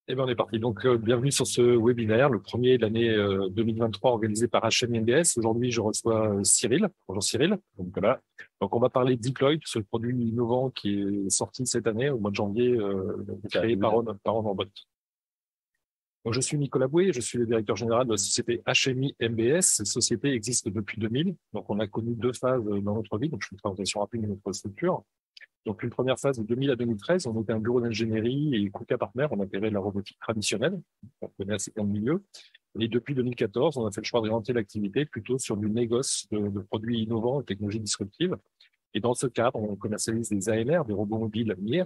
Eh bien, on est parti. Donc, bienvenue sur ce webinaire, le premier de l'année 2023 organisé par HM MBS. Aujourd'hui, je reçois Cyril. Bonjour Cyril. Donc, voilà. Donc, on va parler de Deploy, ce produit innovant qui est sorti cette année, au mois de janvier, créé par Honorabot. Donc, je suis Nicolas Boué, je suis le directeur général de la société HMI MBS. Cette société existe depuis 2000. Donc, on a connu deux phases dans notre vie. Donc, je fais une présentation rapide de notre structure. Donc, une première phase de 2000 à 2013, on était un bureau d'ingénierie et Kuka Partner, on opérait de la robotique traditionnelle, on connaît assez bien le milieu. Et depuis 2014, on a fait le choix d'orienter l'activité plutôt sur du négoce de produits innovants et technologies disruptives. Et dans ce cadre, on commercialise des AMR, des robots mobiles MIR,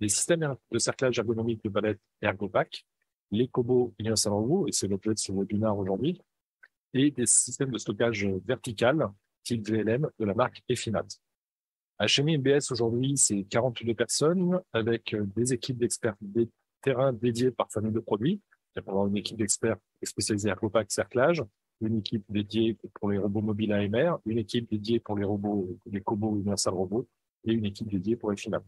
des systèmes de cerclage ergonomique de palette ErgoPack, les cobots Universal Robots, et c'est l'objet de ce webinaire aujourd'hui, et des systèmes de stockage vertical, type VLM, de la marque Efinat. HMI MBS aujourd'hui, c'est 42 personnes avec des équipes d'experts des terrains dédiés par famille de produits. Il y a une équipe d'experts spécialisée à Copac cerclage, une équipe dédiée pour les robots mobiles AMR, une équipe dédiée pour les robots, les cobots Universal Robots et une équipe dédiée pour les FINAP.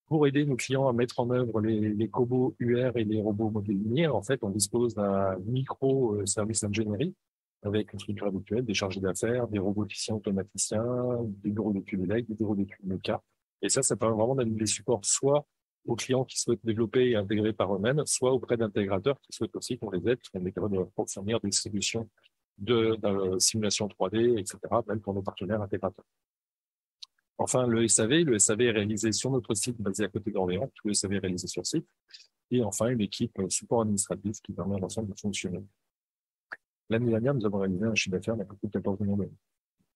Pour aider nos clients à mettre en œuvre les cobots UR et les robots mobiles linéaires, en fait, on dispose d'un micro-service d'ingénierie avec une structure habituelle, des chargés d'affaires, des roboticiens automaticiens, des bureaux d'études élect, des bureaux d'études MECA. Et ça permet vraiment d'amener des supports soit aux clients qui souhaitent développer et intégrer par eux-mêmes, soit auprès d'intégrateurs qui souhaitent aussi qu'on les aide, qu'on est capable de fournir des solutions de simulation 3D, etc., même pour nos partenaires intégrateurs. Enfin, le SAV est réalisé sur notre site basé à côté d'Orléans, tout le SAV est réalisé sur site. Et enfin, une équipe support administratif qui permet à l'ensemble de fonctionner. L'année dernière, nous avons réalisé un chiffre d'affaires d'à peu près 14 millions d'euros.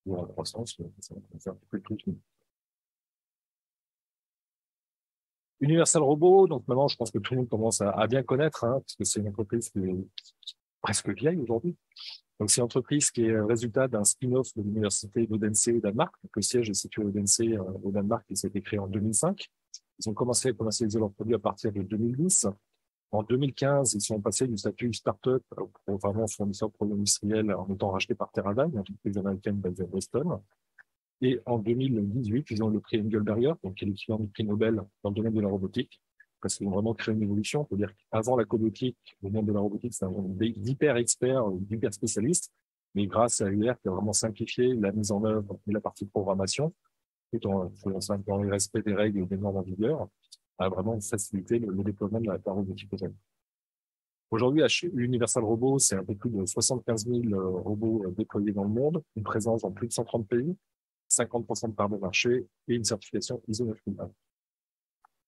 Pour la croissance, ça va faire un peu plus de tout. Universal Robot, donc maintenant, je pense que tout le monde commence à bien connaître, parce que c'est une entreprise qui est presque vieille aujourd'hui. Donc, c'est une entreprise qui est le résultat d'un spin-off de l'université d'Odense au Danemark. Donc, le siège est situé à Odense au Danemark et ça a été créé en 2005. Ils ont commencé à commercialiser leurs produits à partir de 2010. En 2015, ils sont passés du statut start-up au vraiment fournisseur de produits industriels en étant rachetés par Teradyne, une entreprise américaine basée à Boston. Et en 2018, ils ont le prix Engelberger, donc qui est l'équivalent du prix Nobel dans le domaine de la robotique, parce qu'ils ont vraiment créé une évolution. On peut dire qu'avant la cobotique, le monde de la robotique, c'est un monde d'hyper experts, d'hyper spécialistes, mais grâce à UR qui a vraiment simplifié la mise en œuvre et la partie programmation, tout en dans le respect des règles et des normes en vigueur, a vraiment facilité le déploiement de la robotique totale. Aujourd'hui, Universal Robot, c'est un peu plus de 75 000 robots déployés dans le monde, une présence dans plus de 130 pays, 50% de part de marché et une certification ISO 9001.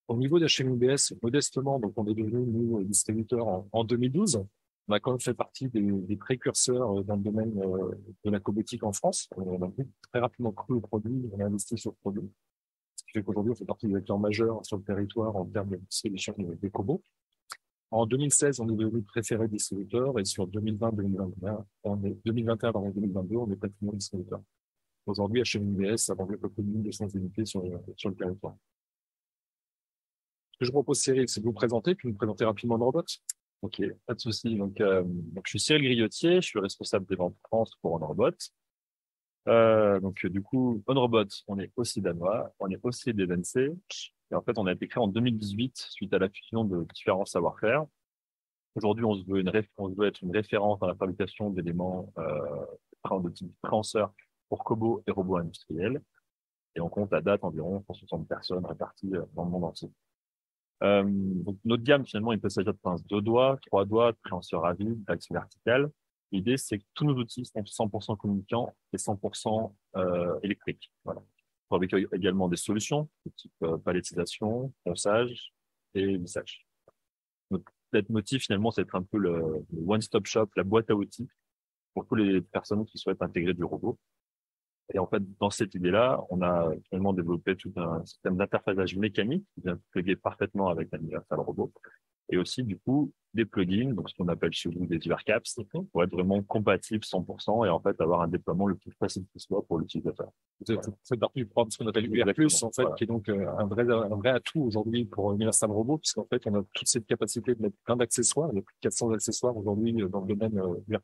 Au niveau d'HMIBS, modestement, donc on est devenu, nous, distributeurs en 2012. On a quand même fait partie des précurseurs dans le domaine de la cobotique en France. On a très rapidement cru au produit, on a investi sur le produit. Ce qui fait qu'aujourd'hui, on fait partie des acteurs majeurs sur le territoire en termes de distribution des cobots. En 2016, on est devenu préféré distributeur et sur 2020-2021, 2022, on est pratiquement distributeur. Aujourd'hui, HMIBS a vendu à peu près 1200 unités sur le territoire. Ce que je propose, Cyril, c'est de vous présenter, puis vous présenter rapidement Honorabot. Ok, pas de souci. Donc, je suis Cyril Griotier, je suis responsable des ventes France pour Honorabot. Du coup, Honorabot, on est aussi danois, on est aussi des NC. Et en fait, on a été créé en 2018 suite à la fusion de différents savoir-faire. Aujourd'hui, on se veut être une référence dans la fabrication d'éléments de type préhenseur pour cobots et robots industriels. Et on compte à date environ 160 personnes réparties dans le monde entier. Donc notre gamme, finalement, il peut s'agir de pinces 2 doigts, 3 doigts, de préhenseur à vide, d'axe vertical. L'idée, c'est que tous nos outils sont 100% communicants et 100% électriques. Voilà. On fabrique également des solutions de type palettisation, ponçage et lissage. Notre motif, finalement, c'est d'être un peu le one-stop shop, la boîte à outils pour toutes les personnes qui souhaitent intégrer du robot. Et en fait, dans cette idée-là, on a finalement développé tout un système d'interfaçage mécanique qui vient plugger parfaitement avec l'Universal Robot. Et aussi, du coup, des plugins, donc ce qu'on appelle chez nous des URCaps, pour être vraiment compatible 100% et en fait avoir un déploiement le plus facile qui soit pour l'utilisateur. Vous faites partie du programme, ce qu'on appelle UR+, en fait, qui est donc un vrai atout aujourd'hui pour Universal Robot, puisqu'en fait, on a toute cette capacité de mettre plein d'accessoires. Il y a plus de 400 accessoires aujourd'hui dans le domaine UR+,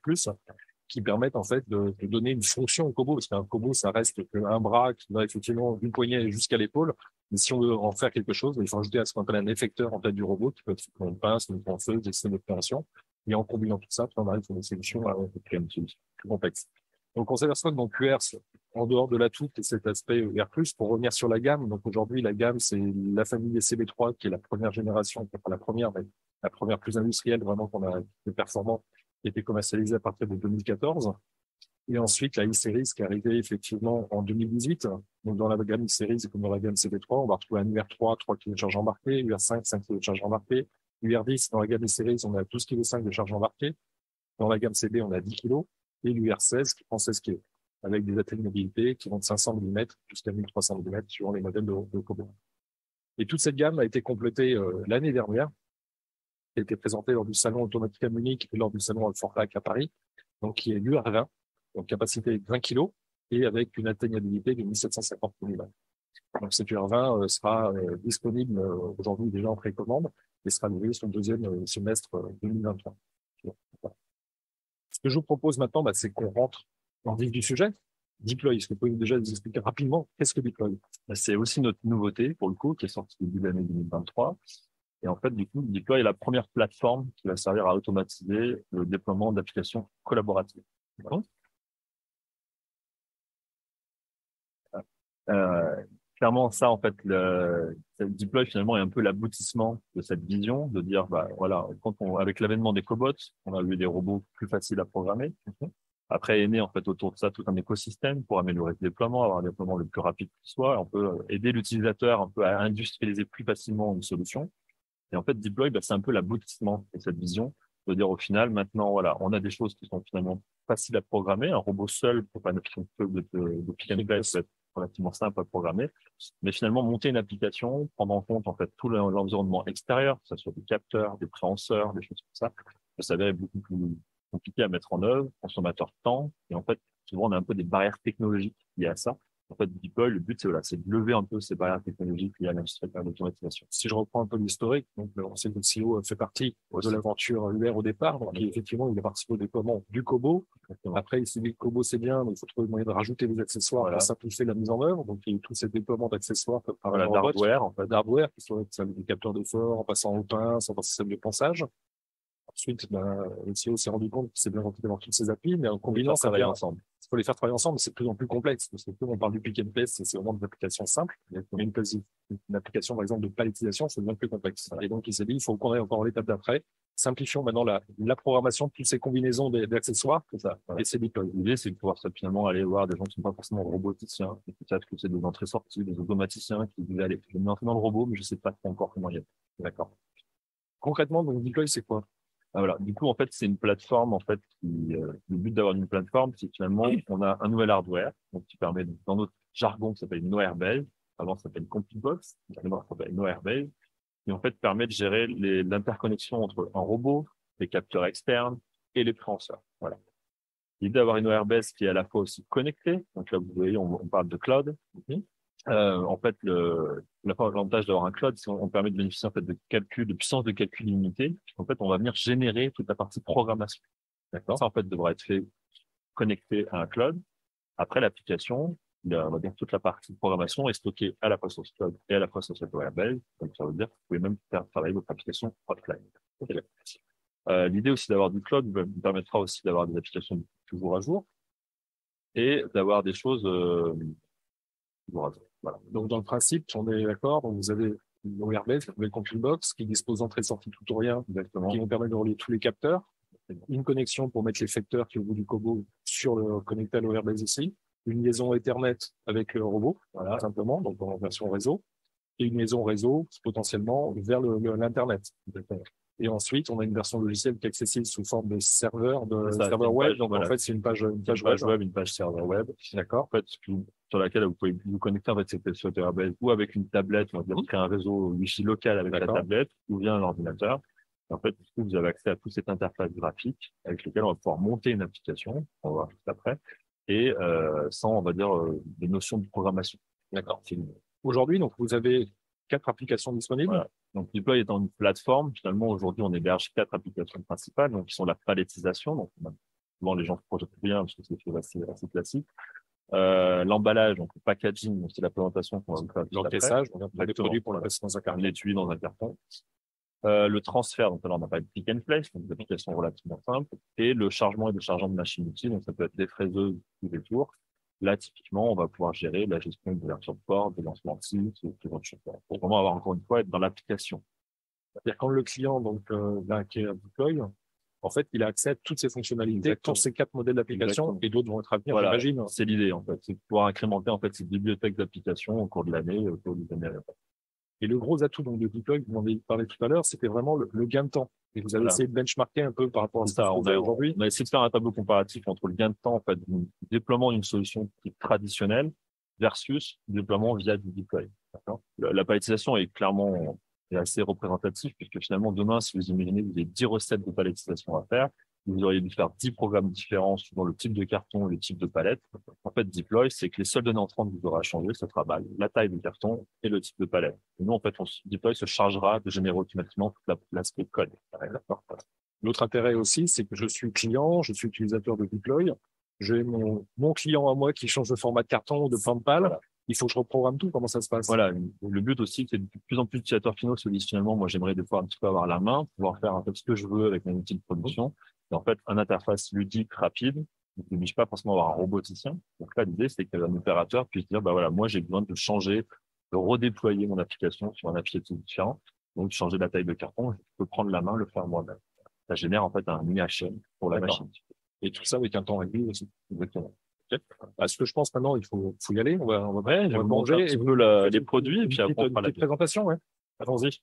qui permettent en fait de donner une fonction au cobot, parce qu'un cobot, ça reste qu'un bras qui va effectivement du poignet jusqu'à l'épaule, Mais si on veut en faire quelque chose, il faut ajouter à ce qu'on appelle un effecteur en fait du robot, qui peut être une pince, une ponceuse, des systèmes d'opération. Et en combinant tout ça, on arrive sur des solutions plus complexes. Donc, on s'aperçoit que dans QRS, en dehors de l'atout et cet aspect R+, pour revenir sur la gamme, donc aujourd'hui, la gamme, c'est la famille des CB3, qui est la première génération, pas la première, mais la première plus industrielle, vraiment, qu'on a, qui est performante, qui a été commercialisée à partir de 2014. Et ensuite, la e-Series qui est arrivée effectivement en 2018. Donc, dans la gamme e-Series, comme dans la gamme CB3, on va retrouver un UR3, 3 kg de charge embarquée, UR5, 5 kg de charge embarquée, UR10, dans la gamme e-Series, on a 12 kg 5 de charge embarquée. Dans la gamme CB, on a 10 kg et l'UR16 qui prend 16 kg avec des atténuabilités qui vont de 500 mm jusqu'à 1300 mm suivant les modèles de Kobo. Et toute cette gamme a été complétée l'année dernière, qui a été présentée lors du salon automatique à Munich et lors du salon Alfortac à Paris, donc qui est l'UR20, donc capacité de 20 kg et avec une atteignabilité de 1750 mm. Donc cette UR20 sera disponible aujourd'hui déjà en précommande et sera livrée sur le deuxième semestre 2023. Ce que je vous propose maintenant, c'est qu'on rentre dans le vif du sujet. Deploy, est-ce que vous pouvez déjà nous expliquer rapidement qu'est-ce que Deploy? C'est aussi notre nouveauté, pour le coup, qui est sortie au début de l'année 2023. Et en fait, du coup, Deploy est la première plateforme qui va servir à automatiser le déploiement d'applications collaboratives. Euh, Clairement, ça, en fait, le Deploy, finalement, est un peu l'aboutissement de cette vision de dire, voilà, avec l'avènement des cobots, on a eu des robots plus faciles à programmer. Après est né, en fait, autour de ça, tout un écosystème pour améliorer le déploiement, avoir un déploiement le plus rapide qui soit. On peut aider l'utilisateur un peu à industrialiser plus facilement une solution. Et en fait, Deploy, c'est un peu l'aboutissement de cette vision de dire au final, maintenant, voilà, on a des choses qui sont finalement faciles à programmer. Un robot seul, pour pas une application de pick and place, peut être relativement simple à programmer. Mais finalement, monter une application, prendre en compte, en fait, tout l'environnement extérieur, que ce soit des capteurs, des préhenseurs, des choses comme ça, ça s'avérait beaucoup plus compliqué à mettre en œuvre, consommateur de temps. Et en fait, souvent, on a un peu des barrières technologiques liées à ça. En fait, Deploy, le but, c'est de lever un peu ces barrières technologiques liées à l'industrie de l'automatisation. Si je reprends un peu l'historique, donc on sait que le CEO fait partie de l'aventure UR au départ, donc effectivement, il a participé au déploiement du Kobo. Après, il s'est dit que Kobo, c'est bien, mais il faut trouver le moyen de rajouter des accessoires pour simplifier la mise en œuvre. Donc, il y a eu tous ces déploiements d'accessoires par d'hardware, d'hardware, qui sont des capteurs de fort, en passant au pince, en passant au système de ponçage. Ensuite, le CEO s'est rendu compte qu'il s'est bien rentré dans toutes ces applis, mais en combinant, ça va ensemble. Il faut les faire travailler ensemble, mais c'est de plus en plus complexe. Parce que quand on parle du pick and place, c'est vraiment des applications simples. Mais une application, par exemple, de palettisation, c'est bien plus complexe. Et donc, il s'est dit, il faut qu'on aille encore l'étape d'après. Simplifions maintenant la programmation de toutes ces combinaisons d'accessoires. C'est ça. Et c'est Deploy. L'idée, c'est de pouvoir finalement aller voir des gens qui ne sont pas forcément roboticiens. Peut-être que c'est des entrées-sorties, des automaticiens qui disent, allez, je vais me lancer dans le robot, mais je ne sais pas encore comment y aller. D'accord. Concrètement, donc, Deploy, c'est quoi? Voilà. Du coup, en fait, c'est une plateforme, en fait, le but d'avoir une plateforme, c'est que finalement, on a un nouvel hardware, donc, qui permet, dans notre jargon, qui s'appelle une Airbase. Avant, ça s'appelle Complitebox. Maintenant, ça s'appelle une Airbase. Et en fait, permet de gérer l'interconnexion entre un robot, les capteurs externes et les préhenseurs. Voilà. L'idée d'avoir une Airbase qui est à la fois aussi connectée. Donc là, vous voyez, on parle de cloud. En fait, l'avantage d'avoir un cloud, c'est qu'on permet de bénéficier en fait de puissance de calcul illimitée. En fait, on va venir générer toute la partie programmation. D'accord. Ça, en fait, devra être fait connecté à un cloud. Après, l'application, on va dire toute la partie programmation est stockée à la fois sur ce cloud et à la fois sur cette Airbase. Donc, ça veut dire que vous pouvez même faire travailler votre application offline. Okay. L'idée aussi d'avoir du cloud vous permettra aussi d'avoir des applications toujours à jour et d'avoir des choses toujours à jour. Voilà. Donc, dans le principe, on est d'accord. Donc, vous avez une Airbase, vous avez le Compute Box qui dispose d'entrée-sortie tout ou rien, qui vont permettre de relier tous les capteurs. Une connexion pour mettre l'effecteur qui est au bout du Kobo connecté à l'Airbase ici. Une liaison Ethernet avec le robot, voilà, simplement, donc en version réseau. Et une liaison réseau, potentiellement, vers l'Internet. Et ensuite, on a une version logicielle qui est accessible sous forme de serveur web. Donc, en fait, c'est une page web, une page serveur web. D'accord. En fait, sur laquelle vous pouvez vous connecter, en fait, sur Airbase ou avec une tablette, on va créer un réseau Wi-Fi local avec la tablette ou bien un ordinateur. Et en fait, du coup, vous avez accès à toute cette interface graphique avec laquelle on va pouvoir monter une application. On va voir juste après. Et, sans, on va dire, des notions de programmation. D'accord. Aujourd'hui, donc, vous avez 4 applications disponibles. Voilà. Donc, Deploy étant une plateforme, finalement, aujourd'hui, on héberge 4 applications principales, donc, qui sont la palettisation. Donc, souvent, les gens se projettent bien parce que c'est assez classique. L'emballage, donc le packaging, donc c'est la présentation qu'on va vous faire juste après. L'encaissage, on vient de des Exactement. produits pour le reste dans un carton. L'étui dans un carton. Le transfert, donc là, on n'a pas de pick and place, donc des applications relativement simples, et le chargement et déchargement de machines outils, donc ça peut être des fraiseuses ou des tours. Là, typiquement, on va pouvoir gérer la gestion de l'ouverture de port, de lancement de site, ce genre de choses. Pour vraiment avoir, encore une fois, être dans l'application. C'est-à-dire quand le client va acquérir Deploy, en fait, il a accès à toutes ces fonctionnalités, Exactement. tous ces 4 modèles d'application, et d'autres vont être à venir, Voilà, j'imagine. c'est l'idée, en fait. C'est de pouvoir incrémenter, en fait, ces bibliothèques d'applications au cours de l'année, au cours des années. Et le gros atout donc de Deploy, vous m'en avez parlé tout à l'heure, c'était vraiment le gain de temps. Et vous avez Voilà. essayé de benchmarker un peu par rapport à C'est ce que ça, vous faites aujourd'hui. on a essayé de faire un tableau comparatif entre le gain de temps, en fait, du déploiement d'une solution traditionnelle versus le déploiement via du deploy. D'accord. La palettisation est clairement assez représentative puisque finalement, demain, si vous imaginez que vous avez 10 recettes de palettisation à faire, vous auriez dû faire 10 programmes différents suivant le type de carton et le type de palette. En fait, deploy, c'est que les seules données entrantes que vous aurez à changer, ça sera la taille du carton et le type de palette. Et nous, en fait, deploy se chargera de générer automatiquement tout l'aspect code. D'accord. L'autre intérêt aussi, c'est que je suis client, je suis utilisateur de Deploy. J'ai mon client à moi qui change de format de carton ou de plan de pale. Voilà. Il faut que je reprogramme tout. Comment ça se passe? Voilà. Le but aussi, c'est de plus en plus d'utilisateurs finaux se disent finalement, moi, j'aimerais des fois un petit peu avoir la main, pouvoir faire un peu ce que je veux avec mon outil de production. Et en fait, une interface ludique, rapide, ne n'oblige pas forcément à avoir un roboticien. Donc là, l'idée, c'est qu'un opérateur puisse dire, bah voilà, moi, j'ai besoin de changer, de redéployer mon application sur un applicatif différent. Donc, changer la taille de carton, je peux prendre la main, le faire moi-même. Ça génère en fait un IHM pour la machine. Et tout ça avec un temps réduit aussi. Exactement. Okay. Ce que je pense maintenant, il faut y aller. On va manger et vous les produits et puis après on fera la présentation. Ouais. Allons-y.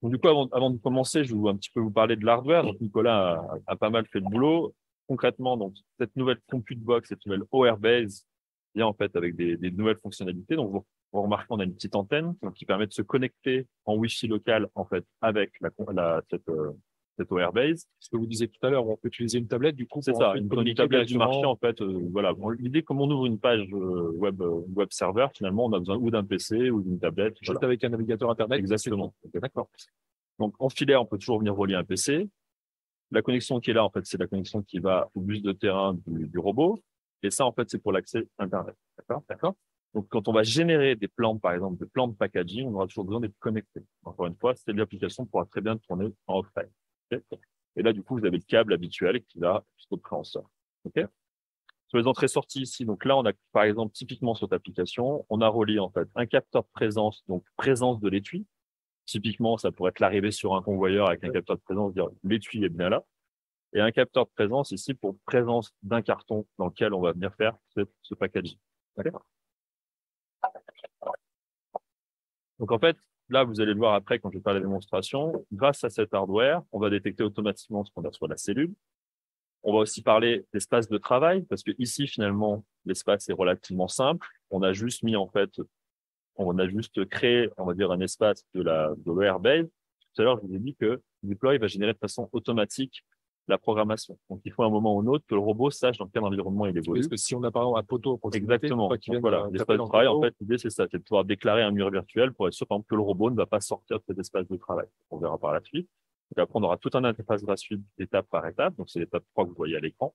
Donc, du coup, avant de commencer, je vais un petit peu vous parler de l'hardware. Donc, Nicolas a pas mal fait le boulot. Concrètement, donc, cette nouvelle compute box, cette nouvelle OR-base, vient en fait avec des nouvelles fonctionnalités. Donc, vous remarquez, on a une petite antenne qui permet de se connecter en Wi-Fi local, en fait, avec cette OR-base. Ce que vous disiez tout à l'heure, on peut utiliser une tablette, du coup. C'est ça, une tablette du marché, en fait. Voilà. L'idée, comme on ouvre une page web server, finalement, on a besoin ou d'un PC ou d'une tablette. Juste voilà. Avec un navigateur Internet. Exactement. D'accord. Donc, en filaire, on peut toujours venir relier un PC. La connexion qui est là, en fait, c'est la connexion qui va au bus de terrain du robot. Et ça, en fait, c'est pour l'accès Internet. D'accord. Donc, quand on va générer des plans, par exemple, des plans de packaging, on aura toujours besoin d'être connecté. Encore une fois, cette application pourra très bien tourner en offline. Okay. Et là, du coup, vous avez le câble habituel qui va jusqu'au préhenseur. Okay. Sur les entrées-sorties ici, donc là, on a, par exemple, typiquement sur cette application, on a relié, en fait, un capteur de présence, donc présence de l'étui. Typiquement, ça pourrait être l'arrivée sur un convoyeur avec un capteur de présence, dire l'étui est bien là. Et un capteur de présence ici pour présence d'un carton dans lequel on va venir faire ce packaging. D'accord. Donc, en fait, là, vous allez le voir après quand je vais faire la démonstration. Grâce à cet hardware, on va détecter automatiquement ce qu'on a sur la cellule. On va aussi parler d'espace de travail parce que ici, finalement, l'espace est relativement simple. On a juste mis, en fait, on a juste créé, on va dire, un espace de l'OR-base. Tout à l'heure, je vous ai dit que Deploy va générer de façon automatique la programmation. Donc, il faut à un moment ou un autre que le robot sache dans quel environnement il évolue. Parce que si on a par exemple un poteau, exactement. Donc, voilà, l'espace de travail, en fait, l'idée, c'est ça, c'est de pouvoir déclarer un mur virtuel pour être sûr, par exemple, que le robot ne va pas sortir de cet espace de travail. On verra par la suite. Donc, après, on aura tout un interface gratuite étape par étape. Donc, c'est l'étape 3 que vous voyez à l'écran.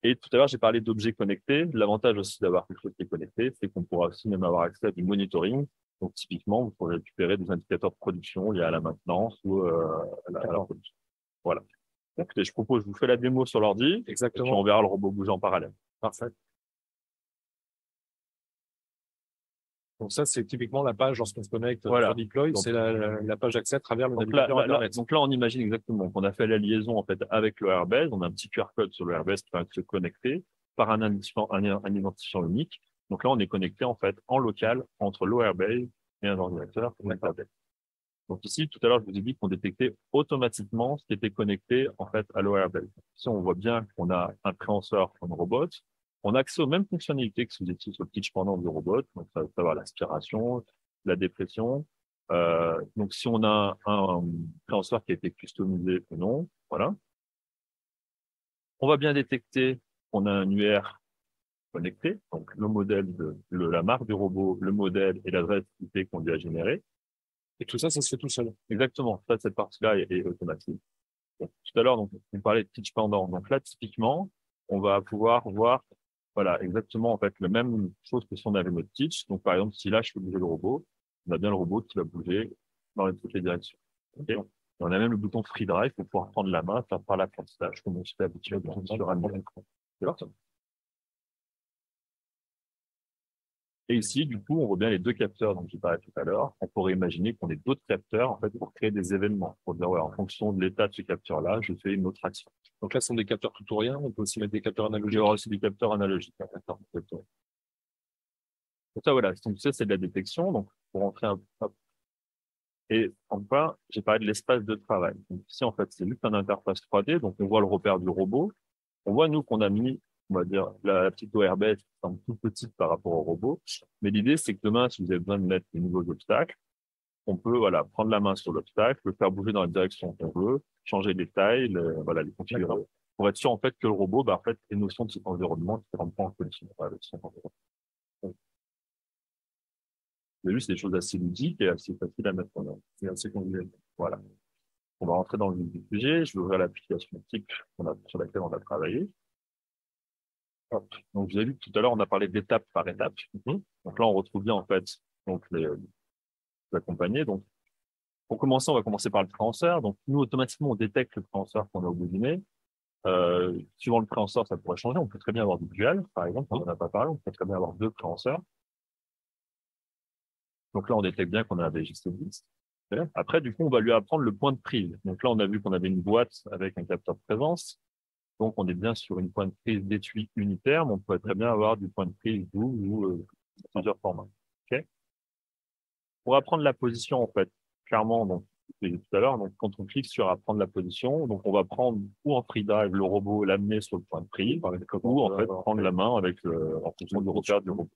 Et tout à l'heure, j'ai parlé d'objets connectés. L'avantage aussi d'avoir quelque chose qui est connecté, c'est qu'on pourra aussi même avoir accès à du monitoring. Donc, typiquement, vous pourrez récupérer des indicateurs de production liés à la maintenance ou à la production. Voilà. Écoutez, je propose, je vous fais la démo sur l'ordi. Exactement. Et puis, on verra le robot bouger en parallèle. Parfait. Donc ça, c'est typiquement la page lorsqu'on se connecte sur Deploy, c'est la page d'accès à travers le navigateur Internet. Donc là, on imagine exactement qu'on a fait la liaison en fait avec le Airbase. On a un petit QR code sur le Airbase qui permet de se connecter par un identifiant unique. Donc là, on est connecté en fait en local entre l'Airbase et un ordinateur ou une tablette. Donc ici, tout à l'heure, je vous ai dit qu'on détectait automatiquement ce qui était connecté en fait à l'Airbase. Ici, on voit bien qu'on a un préhenseur comme robot. On a accès aux mêmes fonctionnalités que si vous étiez sur le pitch pendant du robot. Donc, ça va savoir l'aspiration, la dépression. Donc, si on a un préhenseur qui a été customisé ou non, voilà. On va bien détecter qu'on a un UR connecté. Donc, le modèle la marque du robot, le modèle et l'adresse IP qu'on lui a générée. Et tout ça, ça se fait tout seul. Exactement. Ça, cette partie-là est automatique. Donc, tout à l'heure, donc, on parlait de Teach Pendant. Donc là, typiquement, on va pouvoir voir, voilà, exactement, en fait, la même chose que si on avait notre Teach. Donc, par exemple, si là, je fais bouger le robot, on a bien le robot qui va bouger dans toutes les directions. Okay. Et on a même le bouton Free Drive pour pouvoir prendre la main, faire par l'apprentissage, comme on s'était habitué sur un écran. Et ici, du coup, on voit bien les deux capteurs dont j'ai parlé tout à l'heure. On pourrait imaginer qu'on ait d'autres capteurs, en fait, pour créer des événements. Pour dire, ouais, en fonction de l'état de ce capteur-là, je fais une autre action. Donc là, ce sont des capteurs tout ou rien. On peut aussi mettre des capteurs Il analogiques. y aura aussi des capteurs analogiques. D'accord. Donc ça, voilà. Donc ça, c'est de la détection. Donc, pour rentrer un peu. Et enfin, j'ai parlé de l'espace de travail. Donc ici, en fait, c'est juste une interface 3D. Donc, on voit le repère du robot. On voit, nous, qu'on a mis, on va dire, la petite ORBS qui semble toute petite par rapport au robot. Mais l'idée, c'est que demain, si vous avez besoin de mettre de nouveaux obstacles, on peut, voilà, prendre la main sur l'obstacle, le faire bouger dans la direction qu'on veut, changer les tailles, voilà, les configurer. Pour être sûr, en fait, que le robot, bah, en fait, ait notion de cet environnement qui ne rentre pas en collision avec son environnement. Mais lui, c'est des choses assez ludiques et assez faciles à mettre en œuvre. C'est assez convivial. Voilà. On va rentrer dans le vif du sujet. Je vais ouvrir l'application TIC sur laquelle on a travaillé. Hop. Donc, vous avez vu tout à l'heure, on a parlé d'étape par étape. Donc là, on retrouve bien, en fait, donc les accompagnés. Donc, pour commencer, on va commencer par le préhenseur. Donc, nous, automatiquement, on détecte le préhenseur qu'on a au bout du nez. Suivant le préhenseur, ça pourrait changer. On peut très bien avoir du dual, par exemple. On n'en a pas parlé. On peut très bien avoir deux préhenseurs. Donc là, on détecte bien qu'on a un VGC10. Après, du coup, on va lui apprendre le point de prise. Donc là, on a vu qu'on avait une boîte avec un capteur de présence. Donc, on est bien sur une point de prise d'étui unitaire, mais on pourrait très bien avoir du point de prise double ou plusieurs formats. Okay. Pour apprendre la position, en fait, clairement, donc, je l'ai dit tout à l'heure, donc, quand on clique sur apprendre la position, donc, on va prendre ou en free drive le robot, l'amener sur le point de prise, ou en fait, prendre la main avec en fonction du repère du robot.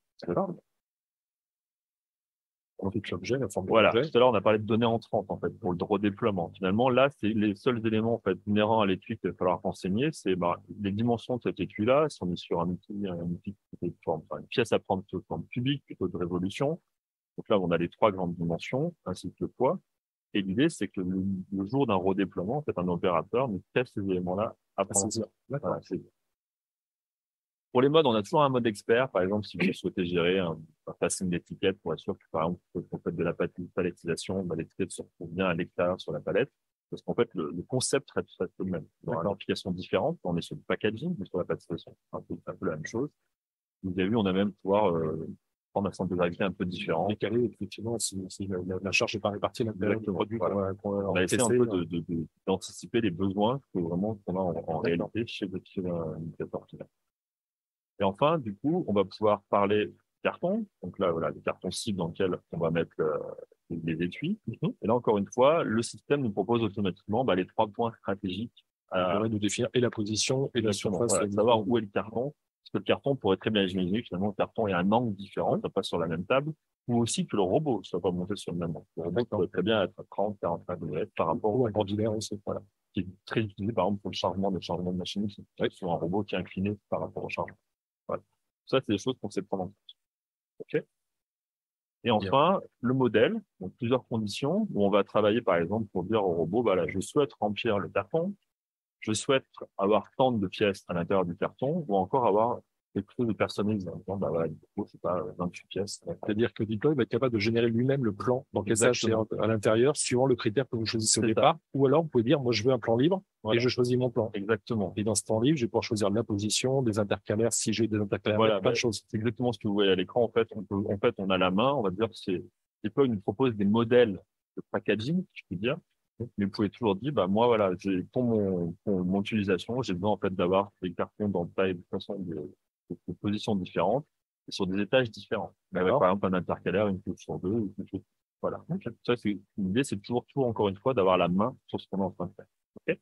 Voilà. Tout à l'heure, on a parlé de données entrantes, en fait, pour le redéploiement. Finalement, là, c'est les seuls éléments, en fait, inhérents à l'étui qu'il va falloir renseigner. C'est, les dimensions de cet étui-là. Si on est sur un outil qui forme, une pièce à prendre sous forme cubique, plutôt de révolution. Donc là, on a les trois grandes dimensions, ainsi que le poids. Et l'idée, c'est que le jour d'un redéploiement, en fait, un opérateur nous teste ces éléments-là à prendre. Voilà, pour les modes, on a toujours un mode expert. Par exemple, si vous souhaitez gérer un passing d'étiquette pour être sûr que, par exemple, quand vous faites de la palettisation, l'étiquette se retrouve bien à l'extérieur sur la palette. Parce qu'en fait, le concept reste le même. Dans une application différente, on est sur le packaging, mais sur la palettisation, un peu la même chose. Vous avez vu, on a même pouvoir prendre un centre de gravité un peu différent. Décalé, effectivement, si la charge n'est pas répartie à l'intérieur du produit. Voilà. On a essayé un peu d'anticiper les besoins qu'on a en réalité chez un utilisateur final. Et enfin, du coup, on va pouvoir parler carton. Donc là, voilà, le carton cible dans lequel on va mettre les étuis. Et là, encore une fois, le système nous propose automatiquement les 3 points stratégiques. De définir et la position et la surface. Voilà, savoir où est le carton. Parce que le carton pourrait très bien imaginer que finalement, le carton est un angle différent, ça passe sur la même table. Ou aussi que le robot ne soit pas monté sur le même angle. Le robot pourrait très bien être à 30, 45 degrés par rapport au ordinaire aussi. Voilà. Qui est très utilisé, par exemple, pour le chargement de machine, sur un robot qui est incliné par rapport au chargement. Voilà. Ça, c'est des choses qu'on sait prendre en compte. OK. Et enfin, le modèle, donc plusieurs conditions où on va travailler, par exemple, pour dire au robot, là, je souhaite remplir le carton, je souhaite avoir tant de pièces à l'intérieur du carton, ou encore avoir quelque chose de personnalisé. Voilà, du coup, c'est pas 28 pièces. C'est-à-dire que Deploy va être capable de générer lui-même le plan d'encaissage à l'intérieur, suivant le critère que vous choisissez au départ. Ou alors, vous pouvez dire, moi, je veux un plan libre et je choisis mon plan. Exactement. Et dans ce plan libre, je vais pouvoir choisir la position, des intercalaires, si j'ai des intercalaires, plein de choses. C'est exactement ce que vous voyez à l'écran. En fait, on a la main, on va dire que Deploy nous propose des modèles de packaging, je peux dire. Mais vous pouvez toujours dire, moi, voilà, pour mon utilisation, j'ai besoin, en fait, d'avoir des cartons dans taille de façon de positions différentes et sur des étages différents. Avec, par exemple, un intercalaire, une couche sur deux, ou quelque chose. Voilà. Ça, l'idée, c'est toujours, encore une fois, d'avoir la main sur ce qu'on est en train de faire. OK?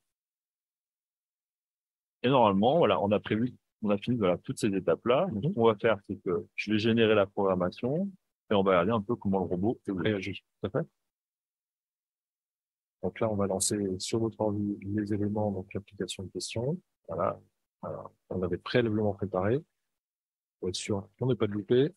Et normalement, voilà, on a fini, voilà, toutes ces étapes-là. Donc, ce qu'on va faire, c'est que je vais générer la programmation et on va regarder un peu comment le robot réagit. Tout à fait. Donc là, on va lancer sur votre ordi les éléments, donc l'application de question. Voilà. Alors, on avait préalablement préparé pour être sûr qu'on n'ait pas de loupé.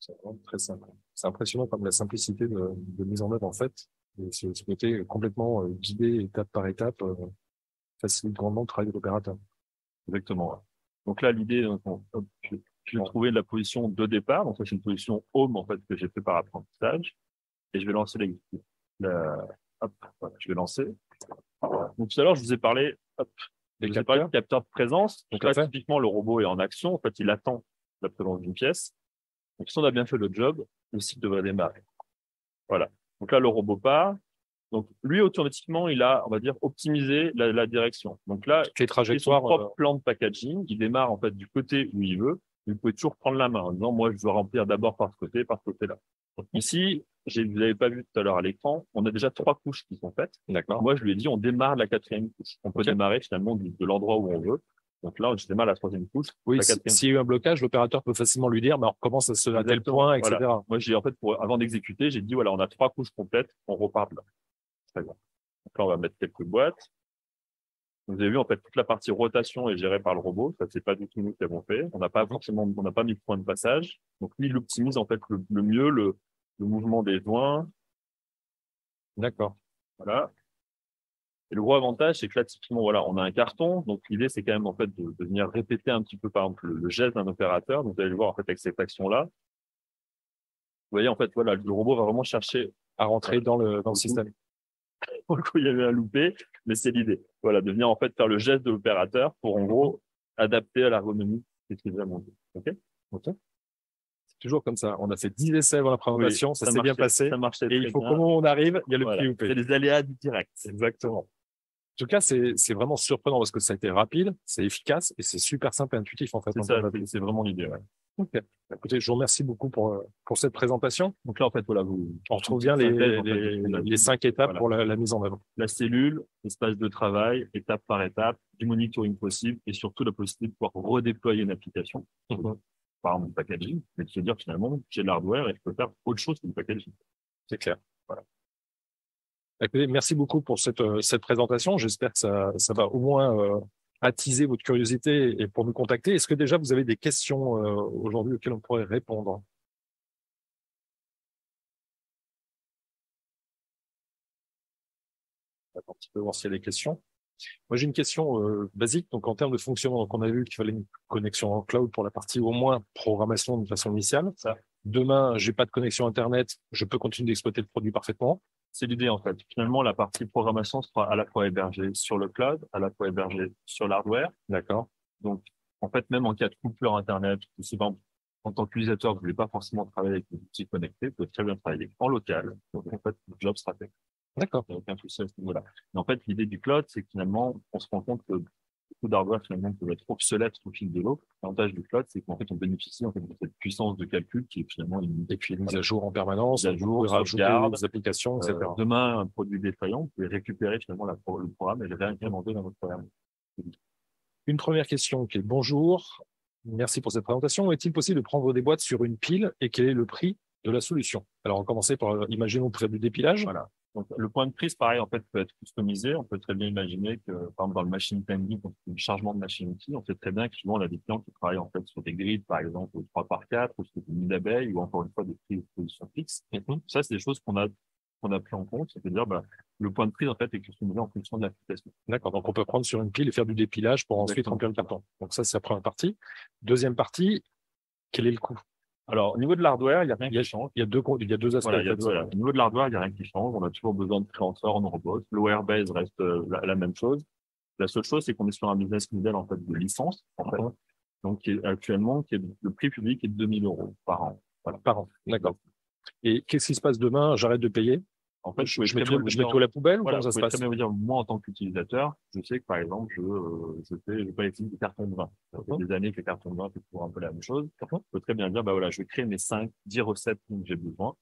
C'est vraiment très simple. C'est impressionnant comme la simplicité de mise en œuvre, en fait. Et ce côté complètement guidé étape par étape facilite grandement le travail de l'opérateur. Exactement. Ouais. Donc là, l'idée, donc, je vais trouver la position de départ. Donc ça, c'est une position home, en fait, que j'ai fait par apprentissage. Et je vais lancer hop, voilà, je vais lancer. Donc tout à l'heure, je vous ai parlé, hop, je vous ai parlé de capteur de présence. Donc là, typiquement, le robot est en action. En fait, il attend la présence d'une pièce. Donc si on a bien fait le job, le site devrait démarrer. Voilà. Donc là, le robot part. Donc lui, automatiquement, il a, on va dire, optimisé la direction. Donc là, les trajectoires, son propre plan de packaging, il démarre en fait du côté où il veut. Vous pouvez toujours prendre la main en disant, moi, je veux remplir d'abord par ce côté-là. Ici, vous l'avez pas vu tout à l'heure à l'écran, on a déjà 3 couches qui sont faites. D'accord. Moi, je lui ai dit, on démarre la 4e couche. On peut démarrer finalement de l'endroit où on veut. Donc là, je démarre la 3e couche. Oui, s'il y a eu un blocage, l'opérateur peut facilement lui dire, mais on recommence à tel point, etc. Voilà. Moi, en fait, avant d'exécuter, j'ai dit, voilà, on a 3 couches complètes, on repart de là. Très bien. Donc là, on va mettre quelques boîtes. Vous avez vu, en fait, toute la partie rotation est gérée par le robot. Ça, c'est pas du tout nous qui avons fait. On n'a pas mis de point de passage. Donc, lui, il optimise, en fait, le mieux le mouvement des joints. D'accord. Voilà. Et le gros avantage, c'est que là, typiquement, voilà, on a un carton. Donc, l'idée, c'est quand même, en fait, de venir répéter un petit peu, par exemple, le geste d'un opérateur. Donc, vous allez le voir, en fait, avec cette action-là. Vous voyez, en fait, voilà, le robot va vraiment chercher à rentrer dans le système. Pour le coup, il y avait un loupé, mais c'est l'idée. Voilà, de venir en fait faire le geste de l'opérateur pour en gros adapter à l'ergonomie qui est déjà montée. OK. C'est toujours comme ça. On a fait 10 essais avant la présentation, ça s'est bien passé. Ça marchait et il faut comment on arrive, il y a le petit loupé. C'est les aléas du direct. Exactement. En tout cas, c'est vraiment surprenant parce que ça a été rapide, c'est efficace et c'est super simple et intuitif en fait. C'est ça, c'est vraiment l'idée. Ouais. Ok. Écoutez, je vous remercie beaucoup pour cette présentation. Donc là, en fait, voilà, on retrouve bien les 5 étapes pour la mise en œuvre. La cellule, l'espace de travail, étape par étape, du monitoring possible et surtout la possibilité de pouvoir redéployer une application. Par exemple, le packaging, mais de se dire finalement, j'ai de l'hardware et je peux faire autre chose que le packaging. C'est clair. Voilà. Écoutez, merci beaucoup pour cette présentation. J'espère que ça va au moins attiser votre curiosité et pour nous contacter. Est-ce que déjà vous avez des questions aujourd'hui auxquelles on pourrait répondre? Un petit peu voir s'il y a des questions. Moi, j'ai une question basique. Donc, en termes de fonctionnement, donc on a vu qu'il fallait une connexion en cloud pour la partie au moins programmation de façon initiale. Ça. Demain, j'ai pas de connexion Internet, je peux continuer d'exploiter le produit parfaitement. C'est l'idée, en fait. Finalement, la partie programmation sera à la fois hébergée sur le cloud, à la fois hébergée sur l'hardware. D'accord. Donc, en fait, même en cas de coupure Internet, en tant qu'utilisateur, vous ne voulez pas forcément travailler avec des outils connectés, vous pouvez très bien travailler en local. Donc, en fait, le job sera fait. D'accord. Il n'y a aucun souci à ce niveau-là. Mais en fait, l'idée du cloud, c'est que finalement, on se rend compte que beaucoup d'hardware, finalement, peut être obsolète au fil de l'eau. L'avantage du cloud, c'est qu'en fait, on bénéficie, en fait, de cette puissance de calcul qui est finalement et puis mise à jour en permanence, mise à jour, rajouter des applications, etc. Demain, un produit défaillant, vous pouvez récupérer finalement le programme et le réimplémenter dans votre programme. Une première question qui est bonjour. Merci pour cette présentation. Est-il possible de prendre des boîtes sur une pile et quel est le prix de la solution? Alors, on va commencer par, imaginons, pour faire du dépilage. Voilà. Donc, le point de prise, pareil, en fait, peut être customisé. On peut très bien imaginer que, par exemple, dans le machine planning, donc le chargement de machine outil, on sait très bien que souvent, on a des clients qui travaillent, en fait, sur des grids, par exemple, au 3x4, ou sur des nids d'abeilles, ou encore une fois, des prises de position fixe. Et ça, c'est des choses qu'on a pris en compte. C'est-à-dire, le point de prise, en fait, est customisé en fonction de l'application. D'accord. Donc, on peut prendre sur une pile et faire du dépilage pour ensuite remplir le carton. Donc, ça, c'est la première partie. Deuxième partie, quel est le coût? Alors, au niveau de l'hardware, il n'y a rien qui change. Il y a deux aspects. Voilà, au niveau de l'hardware, il n'y a rien qui change. On a toujours besoin de créateurs en robot. L'OR-base reste la même chose. La seule chose, c'est qu'on est sur un business model, en fait, de licence, en fait. Donc, actuellement, le prix public est de 2 000 € par an. Voilà, par an. D'accord. Et qu'est-ce qui se passe demain? J'arrête de payer? En fait, je mets tout à la poubelle, ou comment ça se passe? Très bien vous dire, moi, en tant qu'utilisateur, je sais que, par exemple, je pas utiliser des cartons de vin. Ça fait des années que les cartons de vin, c'est toujours un peu la même chose. Je peux très bien dire, voilà, je vais créer mes 10 recettes dont j'ai besoin.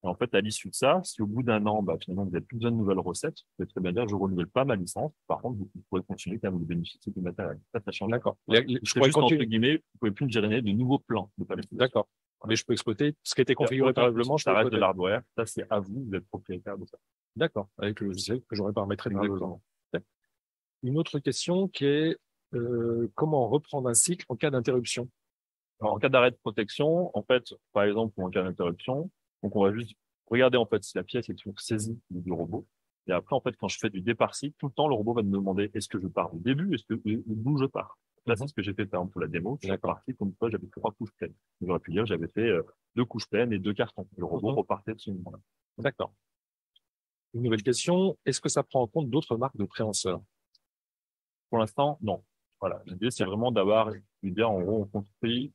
Et en fait, à l'issue de ça, si au bout d'un an, finalement, vous n'avez plus besoin de nouvelles recettes, vous pouvez très bien dire, je renouvelle pas ma licence. Par contre, vous pourrez continuer quand même de bénéficier du matériel. Ça change. D'accord. Je pourrais juste, entre guillemets, vous pouvez plus me générer de nouveaux plans de palette. D'accord. Mais je peux exploiter ce qui a été configuré préalablement. Ça reste de l'hardware. Ça, c'est à vous, vous êtes propriétaire de ça. D'accord. Avec le logiciel que j'aurais paramétré dans le besoin. Une autre question qui est comment reprendre un cycle en cas d'interruption? Alors, en cas d'arrêt de protection, en fait, par exemple, ou en cas d'interruption, Donc, on va juste regarder en fait si la pièce est toujours saisie du robot. Et après, en fait, quand je fais du départ si, tout le temps, le robot va me demander est-ce que je pars du début, d'où je pars. Là, c'est ce que j'ai fait par exemple pour la démo. Je suis parti comme quoi j'avais 3 couches pleines. J'aurais pu dire j'avais fait 2 couches pleines et 2 cartons. Le robot repartait de ce moment-là. D'accord. Une nouvelle question. Est-ce que ça prend en compte d'autres marques de préhenseurs? Pour l'instant, non. Voilà. L'idée, c'est vraiment d'avoir une idée. En gros, on construit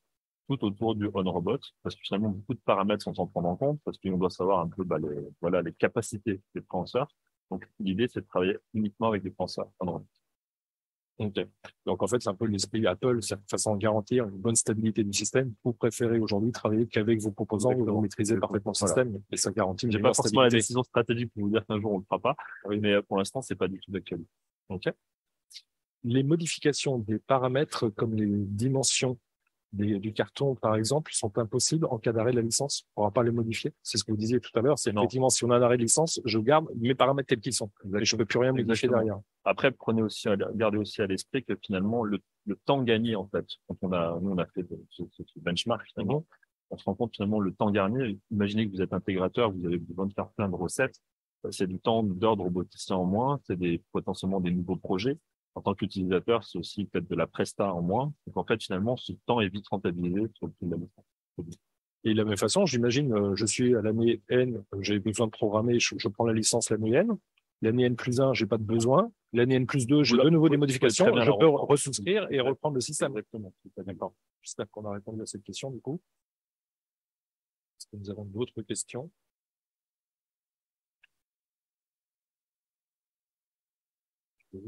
tout autour du on-robot, parce que finalement, beaucoup de paramètres sont à prendre en compte, parce qu'on doit savoir un peu les capacités des préhenseurs. Donc, l'idée, c'est de travailler uniquement avec des préhenseurs on-robot. Ok. Donc, en fait, c'est un peu l'esprit Apple, c'est de façon à garantir une bonne stabilité du système. Vous préférez aujourd'hui travailler qu'avec vos proposants où vous maîtrisez parfaitement le système et ça garantit une J'ai meilleure pas forcément la stabilité. décision stratégique pour vous dire qu'un jour on le fera pas, mais pour l'instant, c'est pas du tout d'actualité. Ok. Les modifications des paramètres comme les dimensions du carton, par exemple, sont impossibles en cas d'arrêt de la licence. On ne pourra pas les modifier. C'est ce que vous disiez tout à l'heure. C'est effectivement, si on a un arrêt de licence, je garde mes paramètres tels qu'ils sont. Et je ne peux plus rien modifier derrière. Après, gardez aussi à l'esprit que finalement, le temps gagné, en fait, quand nous, on a fait ce benchmark, finalement, on se rend compte finalement le temps gagné. Imaginez que vous êtes intégrateur, vous avez besoin de faire plein de recettes. C'est du temps d'ordre roboticien en moins. C'est potentiellement des nouveaux projets. En tant qu'utilisateur, c'est aussi peut-être de la presta en moins. Donc, en fait, finalement, ce temps est vite rentabilisé sur le prix de la licence. Et de la même façon, j'imagine, je suis à l'année N, j'ai besoin de programmer, je prends la licence l'année N. L'année N+1, j'ai pas de besoin. L'année N+2, j'ai de nouveau des modifications. Je peux ressouscrire et reprendre le système. Exactement. D'accord. J'espère qu'on a répondu à cette question, du coup. Est-ce que nous avons d'autres questions?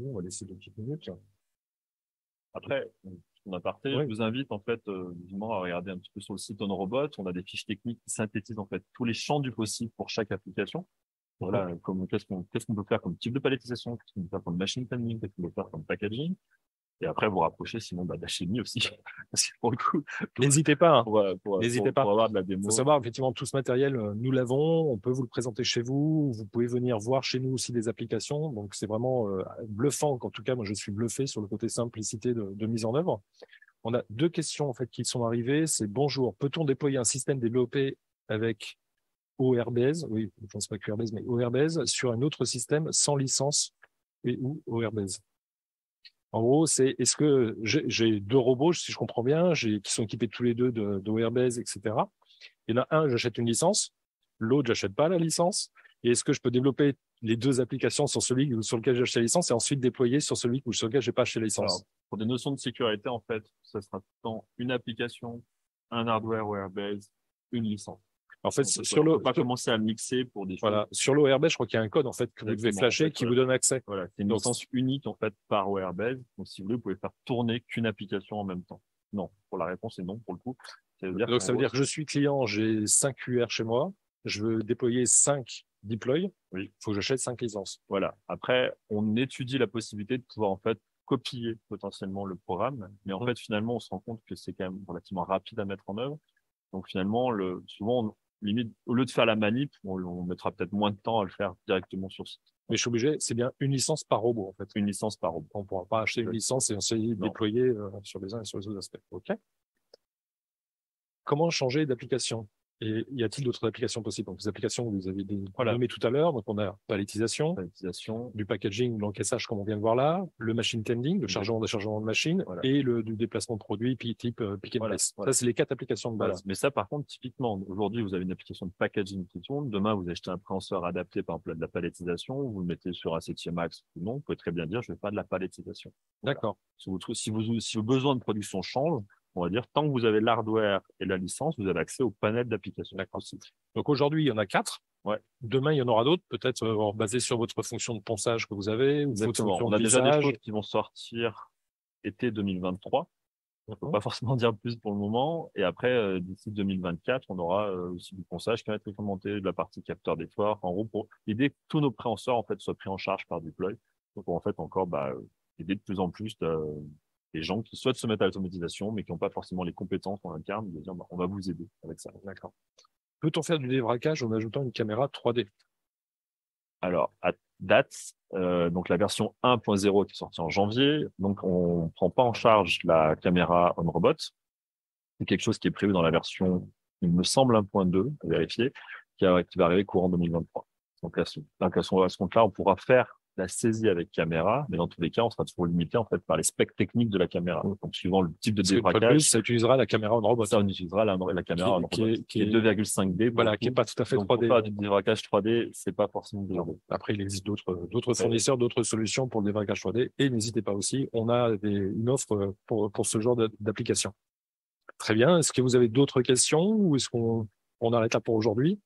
On va laisser 2 petites minutes. Après, en aparté, je vous invite en fait vivement à regarder un petit peu sur le site OnRobot. On a des fiches techniques qui synthétisent en fait tous les champs du possible pour chaque application. Voilà, qu'est-ce qu'on peut faire comme type de palettisation, qu'est-ce qu'on peut faire comme machine planning, qu'est-ce qu'on peut faire comme packaging. Et après, vous rapprochez sinon d'Achemi aussi. Parce que pour le coup, n'hésitez pas. N'hésitez pas. Pour avoir de la démo. Il faut savoir, effectivement, tout ce matériel, nous l'avons. On peut vous le présenter chez vous. Vous pouvez venir voir chez nous aussi des applications. Donc, c'est vraiment bluffant. En tout cas, moi, je suis bluffé sur le côté simplicité de mise en œuvre. On a 2 questions en fait qui sont arrivées. C'est bonjour, peut-on déployer un système développé avec ORBase, oui, je ne pense pas que ORBase, mais ORBase, sur un autre système sans licence et ou ORBase? En gros, c'est est-ce que j'ai 2 robots, si je comprends bien, qui sont équipés tous les deux d'ORBase, etc. Il y en a un, j'achète une licence, l'autre, j'achète pas la licence. Et est-ce que je peux développer les 2 applications sur celui sur lequel j'ai acheté la licence et ensuite déployer sur celui sur lequel j'ai pas acheté la licence? Alors, pour des notions de sécurité, en fait, ça sera tout le temps une application, un hardware ORBase, une licence. En fait, on ne peut pas commencer à mixer pour des choses. Voilà. Sur l'ORBase, je crois qu'il y a un code en fait que vous devez flasher qui vous donne accès. Voilà, c'est une licence unique en fait par ORBase. Donc, si vous voulez, vous pouvez faire tourner qu'une application en même temps. Non, pour la réponse, c'est non pour le coup. Ça veut dire que je suis client, j'ai 5 UR chez moi, je veux déployer 5 deploy, il faut que j'achète 5 licences. Voilà. Après, on étudie la possibilité de pouvoir en fait copier potentiellement le programme, mais en fait, finalement, on se rend compte que c'est quand même relativement rapide à mettre en œuvre. Donc, finalement, souvent, limite, au lieu de faire la manip, on mettra peut-être moins de temps à le faire directement sur site. Mais je suis obligé, c'est bien une licence par robot, en fait. Une licence par robot. On ne pourra pas acheter une licence et essayer de déployer sur les uns et sur les autres aspects. OK. Comment changer d'application? Et y a-t-il d'autres applications possibles? Donc, les applications que vous avez nommées tout à l'heure, donc on a palettisation, du packaging ou l'encaissage, comme on vient de voir là, le machine tending, le chargement, déchargement de machine, et du déplacement de produits type pick and place. Ça, c'est les 4 applications de base. Mais ça, par contre, typiquement, aujourd'hui, vous avez une application de packaging qui tourne. Demain, vous achetez un préhenseur adapté, par exemple, à de la palettisation. Vous le mettez sur un 7e max ou non. Vous pouvez très bien dire, je ne vais pas de la palettisation. D'accord. Si vos besoins de production changent, on va dire, tant que vous avez l'hardware et la licence, vous avez accès au panel d'applications. D'accord. Donc aujourd'hui, il y en a 4. Ouais. Demain, il y en aura d'autres, peut-être basées sur votre fonction de ponçage que vous avez. Ou votre on a déjà des choses qui vont sortir été 2023. On ne peut pas forcément dire plus pour le moment. Et après, d'ici 2024, on aura aussi du ponçage qui va être implémenté, de la partie capteur d'effort. En gros, pour l'idée que tous nos préhenseurs en fait soient pris en charge par Deploy. Donc en fait encore aider de plus en plus les gens qui souhaitent se mettre à l'automatisation, mais qui n'ont pas forcément les compétences en interne, de dire on va vous aider avec ça. D'accord. Peut-on faire du débraquage en ajoutant une caméra 3D? Alors, à date, donc la version 1.0 qui est sortie en janvier, donc on ne prend pas en charge la caméra OnRobot. C'est quelque chose qui est prévu dans la version, il me semble, 1.2, à vérifier. qui va arriver courant 2023. Donc, à ce compte-là, on pourra faire la saisie avec caméra, mais dans tous les cas, on sera toujours limité en fait par les specs techniques de la caméra. Donc, suivant le type de débraquage, ça utilisera la caméra on robot. Ça, on utilisera la caméra en robot, qui est 2,5D. Voilà, qui est pas tout à fait 3D. Pour faire du débraquage 3D, c'est pas forcément 2D. Après, il existe d'autres fournisseurs, d'autres solutions pour le débraquage 3D. Et n'hésitez pas aussi, on a une offre pour ce genre d'application. Très bien. Est-ce que vous avez d'autres questions ou est-ce qu'on arrête là pour aujourd'hui?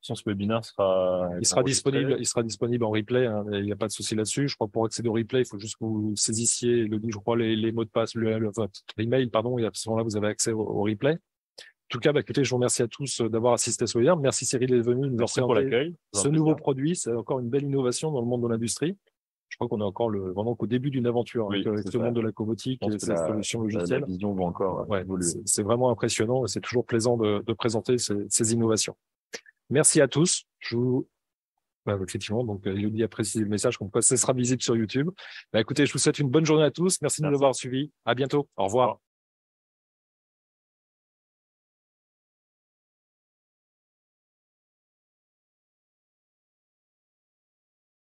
Ce webinaire sera il sera disponible en replay, hein, il n'y a pas de souci là-dessus. Je crois que pour accéder au replay, il faut juste que vous saisissiez je crois les mots de passe, votre email, pardon, et à ce moment-là, vous avez accès au replay. En tout cas, écoutez, je vous remercie à tous d'avoir assisté à ce webinaire. Merci Cyril d'être venu nous présenter ce nouveau produit. C'est encore une belle innovation dans le monde de l'industrie. Je crois qu'on est encore vraiment qu'au début d'une aventure avec ce monde de la cobotique et cette solution logicielle. La vision va encore évoluer. C'est vraiment impressionnant et c'est toujours plaisant de présenter ces innovations. Merci à tous. Effectivement, donc Elodie a précisé le message comme quoi ce sera visible sur YouTube. Écoutez, je vous souhaite une bonne journée à tous. Merci de nous avoir suivis. À bientôt. Au revoir.